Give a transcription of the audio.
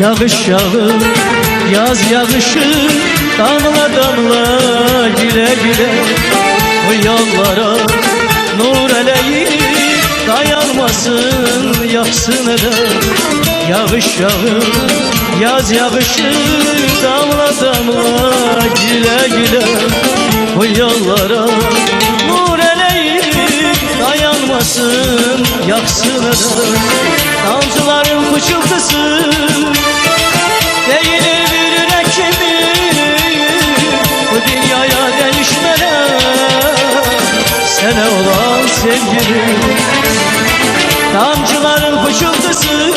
Yağış yağır, yaz yağışı, damla damla güle güle. O yollara nur eleyip dayanmasın, yaksın eder. Yağış yağır, yaz yağışı, damla damla güle güle. O yollara nur eleyip dayanmasın, yaksın eder. Damcıların fışıltısı değilir bir yürek kimi. Bu dünyaya değişmeden sana olan sevgili. Damcıların fışıltısı